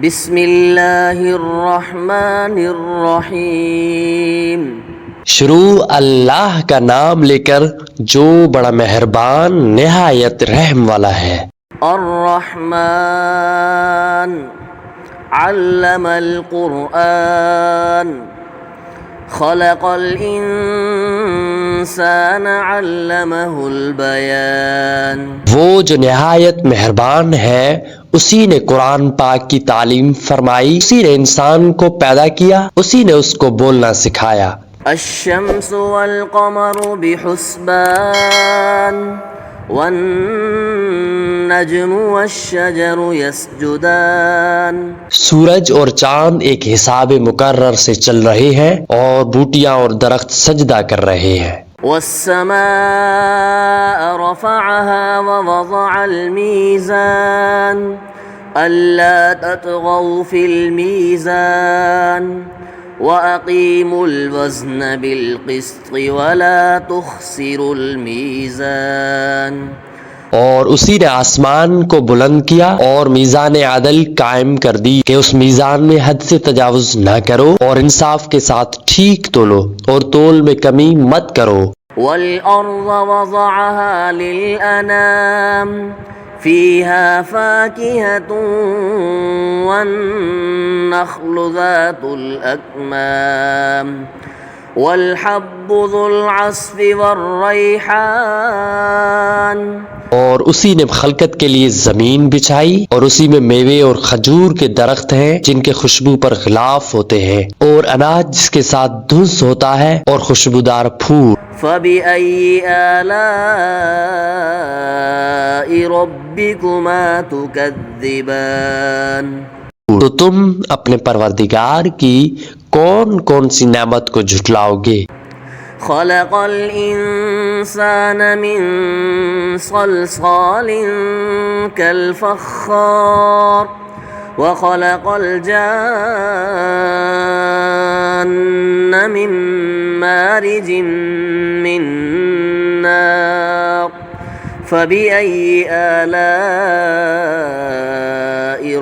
بسم اللہ الرحمن الرحیم۔ شروع اللہ کا نام لے کر جو بڑا مہربان نہایت رحم والا ہے۔ الرحمن علم القرآن خلق الانسان علمہ البیان۔ وہ جو نہایت مہربان ہے اسی نے قرآن پاک کی تعلیم فرمائی، اسی نے انسان کو پیدا کیا، اسی نے اس کو بولنا سکھایا۔ الشمس والقمر بحسبان والنجم والشجر يسجدان۔ سورج اور چاند ایک حساب مقرر سے چل رہے ہیں اور بوٹیاں اور درخت سجدہ کر رہے ہیں۔ والسماء رفعها ووضع الميزان ألا تطغوا في الميزان وأقيموا الوزن بالقسط ولا تخسروا الميزان۔ اور اسی نے آسمان کو بلند کیا اور میزان عدل قائم کر دی کہ اس میزان میں حد سے تجاوز نہ کرو اور انصاف کے ساتھ ٹھیک تولو اور تول میں کمی مت کرو۔ والأرض وضعها للأنام فيها فاكهة والنخل ذات الأكمام والحب ذو العصف والريحان۔ اور اسی نے خلقت کے لیے زمین بچھائی اور اسی میں میوے اور کھجور کے درخت ہیں جن کے خوشبو پر غلاف ہوتے ہیں، اور اناج جس کے ساتھ دھس ہوتا ہے اور خوشبودار پھول۔ فَبِأَيِّ آلَاءِ رَبِّكُمَا تُكَذِّبَانِ۔ تو تم اپنے پروردگار کی کون کون سی نعمت کو جھٹلاؤ گے؟ خلق الانسان من صلصال كالفخار وخلق الجان من مارج من نار فبأي آلاء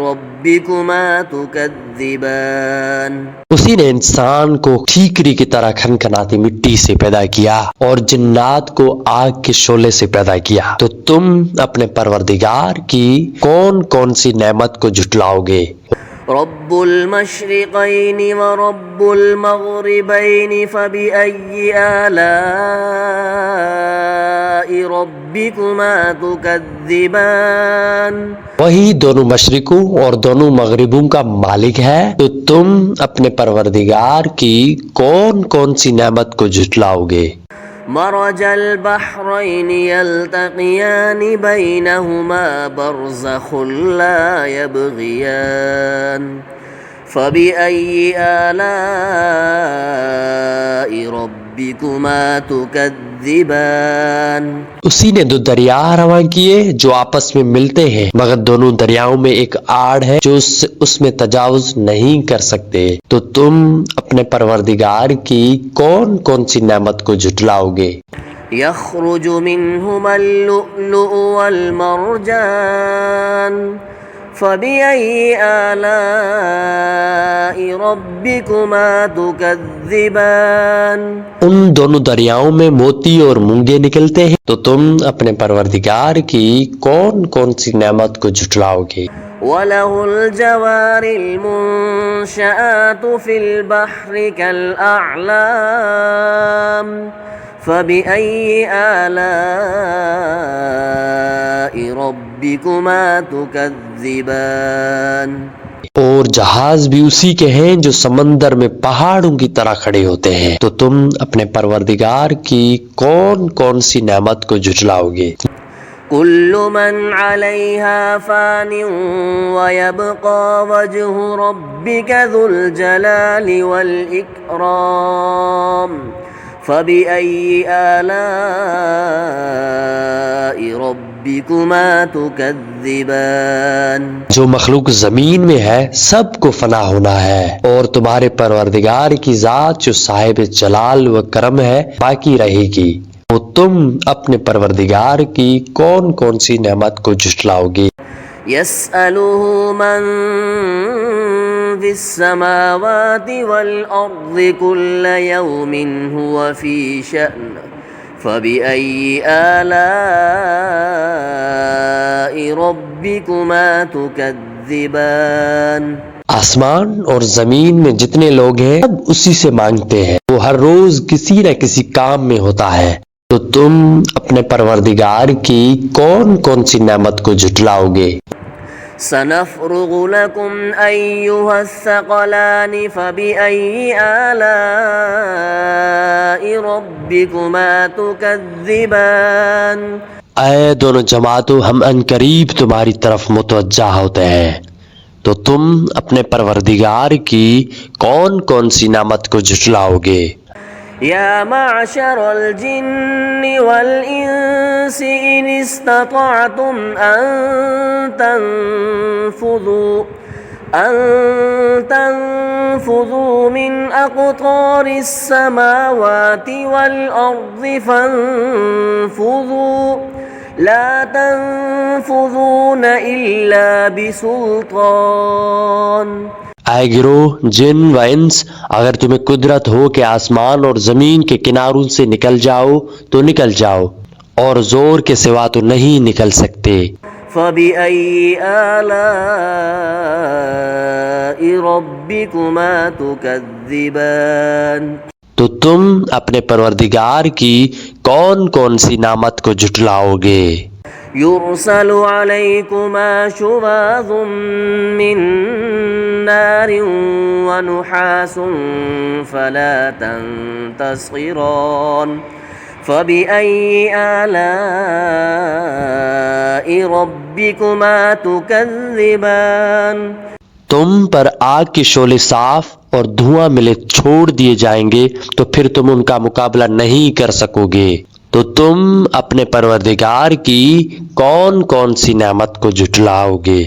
ربكما تكذبان۔ اسی نے انسان کو ٹھیکری کی طرح کھنکھناتی مٹی سے پیدا کیا اور جنات کو آگ کے شعلے سے پیدا کیا، تو تم اپنے پروردگار کی کون کون سی نعمت کو جھٹلاؤ گے؟ رب المشرقین ورب المغربین فبأي آلاء ربكما تكذبان۔ وہی دونوں مشرقوں اور دونوں مغربوں کا مالک ہے، تو تم اپنے پروردگار کی کون کون سی نعمت کو جھٹلاؤ گے؟ مرج البحرین یلتقیان بینہما برزخ لا یبغیان فبأي آلاء ربكما تكذبان۔ اسی نے دو دریا رواں کیے جو آپس میں ملتے ہیں، مگر دونوں دریاؤں میں ایک آڑ ہے جو اس میں تجاوز نہیں کر سکتے، تو تم اپنے پروردگار کی کون کون سی نعمت کو جھٹلاؤ گے؟ یخرج منہما اللؤلؤ والمرجان فبأي آلاء ربكما تكذبان۔ ان دونوں دریاؤں میں موتی اور مونگے نکلتے ہیں، تو تم اپنے پروردگار کی کون کون سی نعمت کو جھٹلاؤ گے؟ وَلَهُ الْجَوَارِ الْمُنشَآتُ فِي الْبَحْرِ كَالْأَعْلَامِ فَبِأَيِّ آلَاءِ رَبِّكُمَا تُكَذِّبَانِ۔ اور جہاز بھی اسی کے ہیں جو سمندر میں پہاڑوں کی طرح کھڑے ہوتے ہیں، تو تم اپنے پروردگار کی کون کون سی نعمت کو جھٹلاؤ گے؟ كل من عليها فان ويبقى وجه ربك ذو الجلال والإكرام فبأي آلاء ربكما تكذبان۔ جو مخلوق زمین میں ہے سب کو فنا ہونا ہے، اور تمہارے پروردگار کی ذات جو صاحب جلال و کرم ہے باقی رہے گی، تو تم اپنے پروردگار کی کون کون سی نعمت کو جھٹلاؤ گے؟ يسأله من في السماوات والأرض كل يوم هو في شأن فبأي آلاء ربكما تكذبان. آسمان اور زمین میں جتنے لوگ ہیں سب اسی سے مانگتے ہیں، وہ ہر روز کسی نہ کسی کام میں ہوتا ہے، تو تم اپنے پروردگار کی کون کون سی نعمت کو جھٹلاؤ گے؟ سنفرغ لكم أيها الثقلان فبأي آلاء ربكما تكذبان. اے دونوں جماعتوں، ہم عنقریب تمہاری طرف متوجہ ہوتے ہیں، تو تم اپنے پروردگار کی کون کون سی نعمت کو جھٹلاؤ گے؟ يا معشر الجن والإنس إن استطعتم أن تنفذوا من أقطار السماوات والأرض فانفذوا لا تنفذون إلا بسلطان. اے گروہ جن و انس، اگر تمہیں قدرت ہو کہ آسمان اور زمین کے کناروں سے نکل جاؤ تو نکل جاؤ، اور زور کے سوا تو نہیں نکل سکتے. فَبِأَيِّ آلَاءِ رَبِّكُمَا تُكَذِّبَانِ. تو تم اپنے پروردگار کی کون کون سی نعمت کو جھٹلاؤ گے؟ يُرْسَلُ عَلَيْكُمَا شُوَاظٌ مِّن نَّارٍ وَنُحَاسٌ فَلَا تَنتَصِرَانِ. فَبِأَيِّ آلَاءِ رَبِّكُمَا تُكَذِّبَانِ. تم پر آگ کے شعلے صاف اور دھواں ملے چھوڑ دیے جائیں گے تو پھر تم ان کا مقابلہ نہیں کر سکو گے، تو تم اپنے پروردگار کی کون کون سی نعمت کو جھٹلاؤ گے؟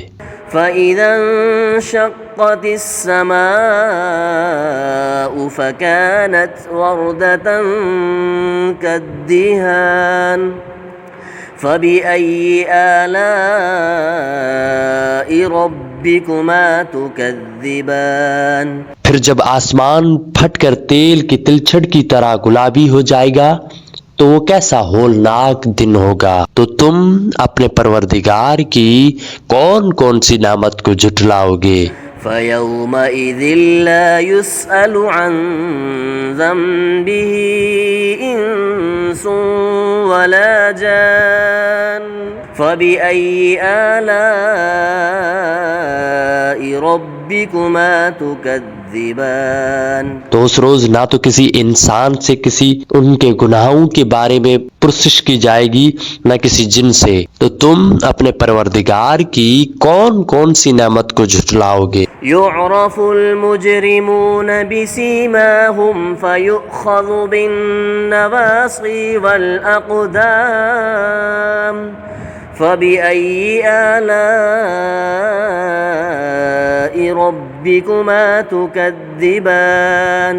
فَإِذَا انشَقَّتِ السَّمَاءُ فَكَانَتْ وَرْدَةً كَالدِّهَانِ. فَبِأَيِّ آلَاءِ رَبِّكُمَا تُكَذِّبَانِ. پھر جب آسمان پھٹ کر تیل کی تلچھٹ کی طرح گلابی ہو جائے گا تو وہ کیسا ہولناک دن ہوگا، تو تم اپنے پروردگار کی کون کون سی نعمت کو جھٹلاؤ گے؟ فَيَوْمَئِذٍ لَا يُسْأَلُ عَنْ ذَنبِهِ إِنسٌ وَلَا جَانٌ. فَبِأَيِّ آلَاءِ رَبِّكُمَا تُكَذِّبَانِ. تو اس روز نہ تو کسی انسان سے کسی ان کے گناہوں کے بارے میں پرسش کی جائے گی، نہ کسی جن سے، تو تم اپنے پروردگار کی کون کون سی نعمت کو جھٹلاؤ گے؟ يُعْرَفُ الْمُجْرِمُونَ بِسِيمَاهُمْ فَيُؤْخَذُ بِالنَّوَاصِي وَالْأَقْدَامِ. فَبِأَيِّ آلَاءِ رَبِّكُمَا تُكَذِّبَانِ.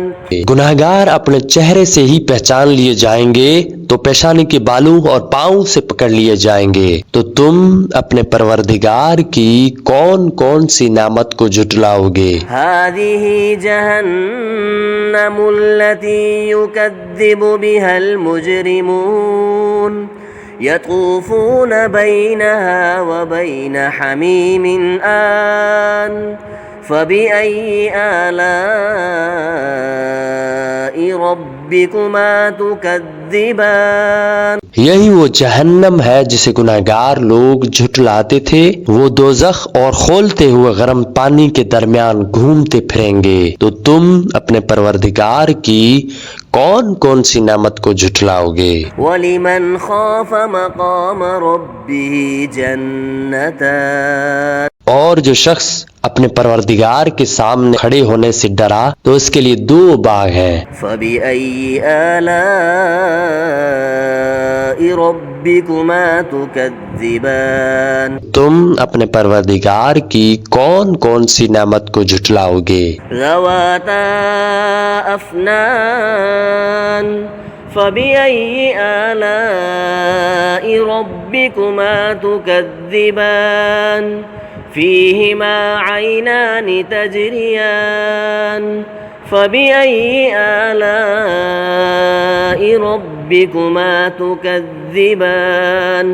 گناہگار اپنے چہرے سے ہی پہچان لیے جائیں گے تو پیشانی کے بالوں اور پاؤں سے پکڑ لیے جائیں گے، تو تم اپنے پروردگار کی کون کون سی نعمت کو جھٹلاؤ گے؟ هَذِهِ جَهَنَّمُ الَّتِي يُكَذِّبُ بِهَا الْمُجْرِمُونَ. يَطُوفُونَ بَيْنَهَا وَبَيْنَ حَمِيمٍ آنٍ. فَبِأَيِّ آلَاءِ رَبِّكُمَا تُكَذِّبَانِ. یہی وہ جہنم ہے جسے گناہگار لوگ جھٹلاتے تھے، وہ دوزخ اور کھولتے ہوئے گرم پانی کے درمیان گھومتے پھریں گے، تو تم اپنے پروردگار کی کون کون سی نعمت کو جھٹلاؤ گے؟ وَلِمَنْ خَافَ مَقَامَ رَبِّهِ جَنَّتَانِ. اور جو شخص اپنے پروردگار کے سامنے کھڑے ہونے سے ڈرا تو اس کے لیے 2 باغ ہیں. فَبِأَيِّ آلَاءِ رَبِّكُمَا تُكَذِّبَانِ. تم اپنے پروردگار کی کون کون سی نعمت کو جھٹلاؤ گے؟ ذَوَاتَا أَفْنَانٍ. فبأي آلاء ربكما تكذبان فيهما عينان تجريان فبأي آلاء ربكما تكذبان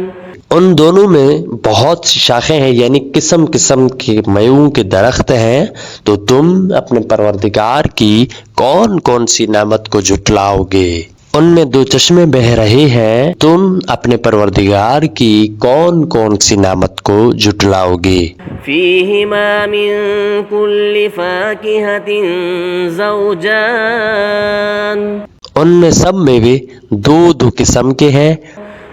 ان دونوں میں بہت سی شاخیں ہیں، یعنی قسم قسم کے میووں کے درخت ہیں، تو تم اپنے پروردگار کی کون کون سی نعمت کو جھٹلاؤ گے؟ ان میں دو چشمے بہ رہے ہیں، تم اپنے پروردگار کی کون کون سی نعمت کو جھٹلاؤ گے؟ فيهما من كل فاكهة زوجان ان میں سب میوے دو دو قسم کے ہیں،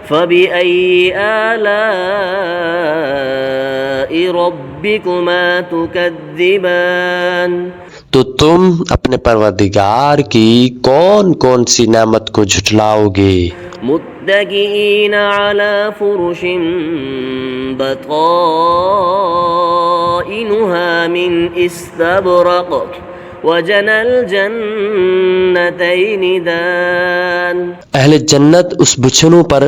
فبأي آلاء ربكما تكذبان تو تم اپنے پروردگار کی کون کون سی نعمت کو جھٹلاؤ گے؟ متكئين على فرش بطائنها من استبرق وجنى الجنتين دان اہل جنت اس بچھنوں پر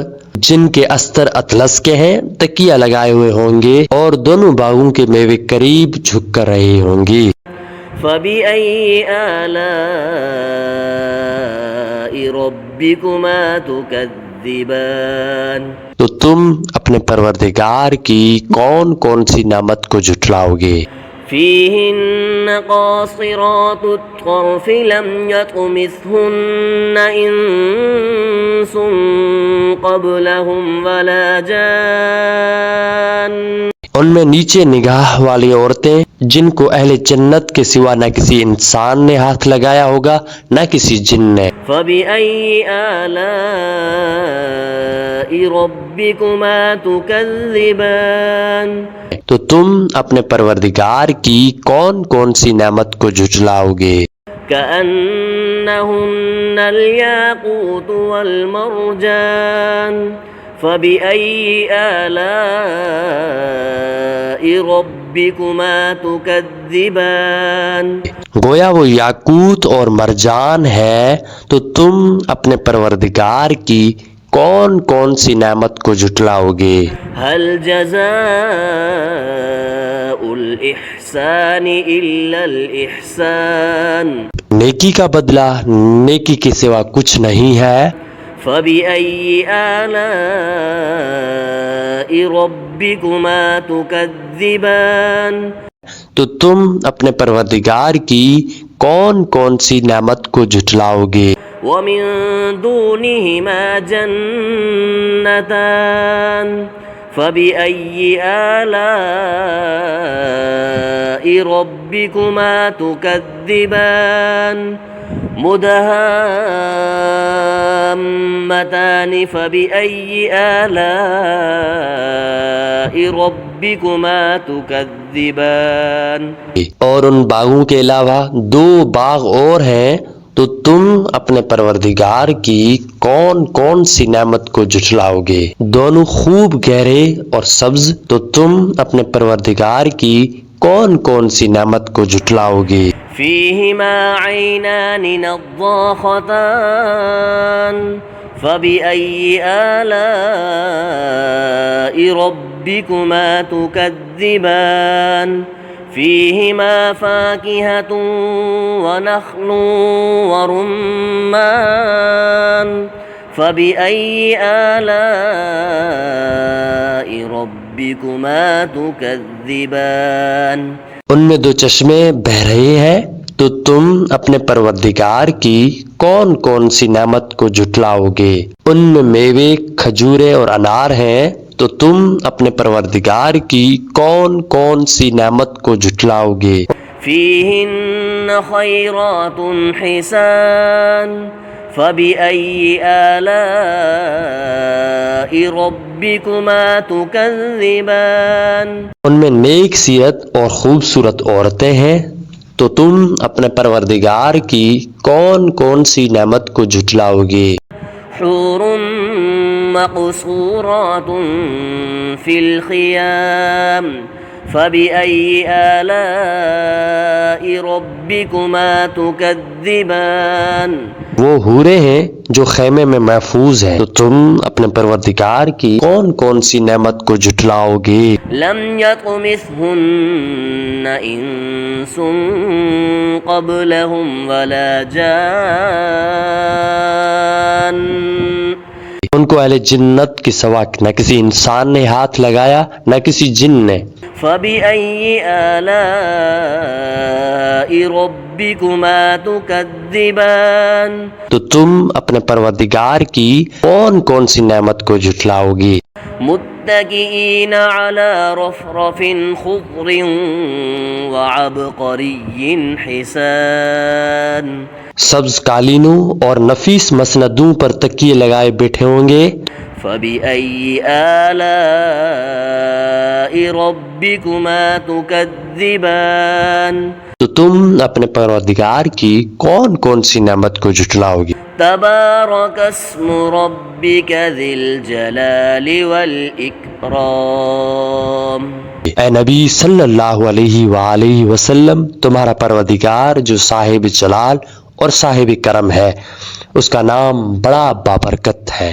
جن کے استر اطلس کے ہیں تکیہ لگائے ہوئے ہوں گے، اور دونوں باغوں کے میوے قریب جھک کر رہے ہوں گی۔ فبأي آلاء ربكما تكذبان تو تم اپنے پروردگار کی کون کون سی نعمت کو جھٹلاؤ گے؟ فيهن قاصرات الطرف لم يطمثهن إنس قبلهم ولا جان ان میں نیچے نگاہ والی عورتیں جن کو اہل جنت کے سوا نہ کسی انسان نے ہاتھ لگایا ہوگا نہ کسی جن نے۔ فبأي آلاء ربكما تكذبان تو تم اپنے پروردگار کی کون کون سی نعمت کو جھٹلاؤ گے؟ كأنهن الياقوت والمرجان فبأي آلاء ربكما تكذبان گویا وہ یاقوت اور مرجان ہے، تو تم اپنے پروردگار کی کون کون سی نعمت کو جھٹلاؤ گے؟ هل جزاء الإحسان إلا الإحسان نیکی کا بدلہ نیکی کے سوا کچھ نہیں ہے۔ فبأي آلاء ربكما تكذبان تو تم اپنے پروردگار کی کون کون سی نعمت کو جھٹلاؤ گے؟ ومن دونهما جنتان فبأي آلاء ربكما تكذبان مدهامتان فبأي آلاء ربكما تكذبان اور ان باغوں کے علاوہ دو باغ اور ہیں، تو تم اپنے پروردگار کی کون کون سی نعمت کو جھٹلاؤ گے؟ دونوں خوب گہرے اور سبز، تو تم اپنے پروردگار کی کون کون سی نعمت کو جھٹلاؤ گے؟ فيهما عينان نضاختان فبأي آلاء ربكما تكذبان فيهما فاكهة ونخل ورمان فبأي آلاء ربكما تكذبان ان میں دو چشمے بہ رہے ہیں، تو تم اپنے پروردگار کی کون کون سی نعمت کو جھٹلاؤ گے؟ ان میں میوے کھجورے اور انار ہیں، تو تم اپنے پروردگار کی کون کون سی نعمت کو جھٹلاؤ گے؟ فيهن خيرات حسان فبأي آلاء ربكما تكذبان ان میں نیک سیرت اور خوبصورت عورتیں ہیں، تو تم اپنے پروردگار کی کون کون سی نعمت کو جھٹلاؤ گے؟ حور مقصورات في الخيام فبأي آلاء ربكما تكذبان وہ حوریں ہیں جو خیمے میں محفوظ ہیں، تو تم اپنے پروردگار کی کون کون سی نعمت کو جھٹلاؤ گے؟ لم يطمثهن انس قبلهم ولا جان، ان کو اہل جنت کے سوا نہ کسی انسان نے ہاتھ لگایا نہ کسی جن نے۔ فبأي آلاء ربكما تكذبان، تو تم اپنے پروردگار کی کون کون سی نعمت کو جھٹلاؤ گی؟ متكئين على رفرف خضر وعبقري حسان، سبز قالینوں اور نفیس مسندوں پر تکیے لگائے بیٹھے ہوں گے۔ فبأي آلاء ربكما تكذبان، تو تم اپنے پروردگار کی کون کون سی نعمت کو جھٹلاؤ گی؟ تبارك اسم ربك ذي الجلال والإكرام، اے نبی صلی اللہ علیہ وآلہ وسلم، تمہارا پروردگار جو صاحب جلال اور صاحب کرم ہے، اس کا نام بڑا بابرکت ہے۔